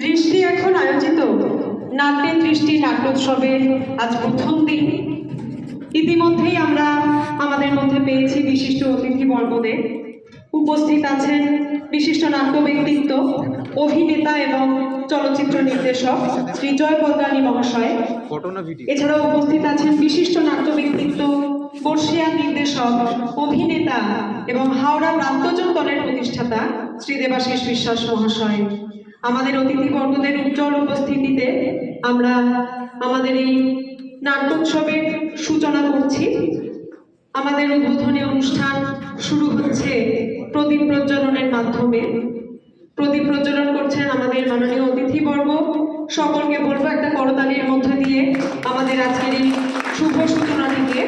দৃষ্টি এখন আয়োজিত নাট্যে দৃষ্টি নাট্যোৎসবের আজ প্রথম দিন। ইতিমধ্যেই আমরা আমাদের মধ্যে পেয়েছি বিশিষ্ট অতিথিবর্গদের। উপস্থিত আছেন বিশিষ্ট নাট্য ব্যক্তিত্ব, অভিনেতা এবং চলচ্চিত্র নির্দেশক শ্রী জয় বদরানী মহাশয়। এছাড়াও উপস্থিত আছেন বিশিষ্ট নাট্য ব্যক্তিত্ব, বর্ষিয়ান নির্দেশক, অভিনেতা এবং হাওড়া প্রান্তজন দলের প্রতিষ্ঠাতা শ্রী দেবাশিস বিশ্বাস মহাশয়। আমাদের অতিথিবর্গদের উজ্জ্বল উপস্থিতিতে আমরা আমাদের এই নাট্যোৎসবের সূচনা করছি। আমাদের উদ্বোধনী অনুষ্ঠান শুরু হচ্ছে প্রদীপ প্রজ্বলনের মাধ্যমে। প্রদীপ প্রজ্বলন করছেন আমাদের মাননীয় অতিথিবর্গ। সকলকে বলবো একটা করতালির মধ্য দিয়ে আমাদের আজকের এই শুভ সূচনাটিকে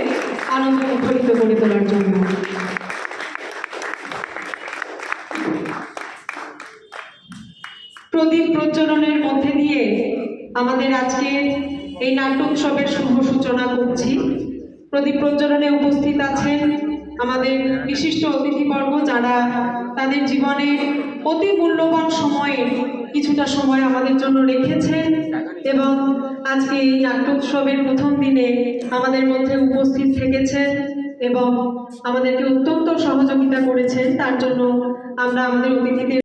আনন্দ মুখরিত করে তোলার জন্য। প্রদীপ প্রজ্বলনের মধ্যে দিয়ে আমাদের আজকে এই নাট্যোৎসবের শুভ সূচনা করছি। প্রদীপ প্রজ্বলনে উপস্থিত আছেন আমাদের বিশিষ্ট অতিথিবর্গ, যারা তাদের জীবনের অতি মূল্যবান সময়ে কিছুটা সময় আমাদের জন্য রেখেছেন এবং আজকে এই নাট্যোৎসবের প্রথম দিনে আমাদের মধ্যে উপস্থিত থেকেছেন এবং আমাদেরকে অত্যন্ত সহযোগিতা করেছেন। তার জন্য আমরা আমাদের অতিথিদের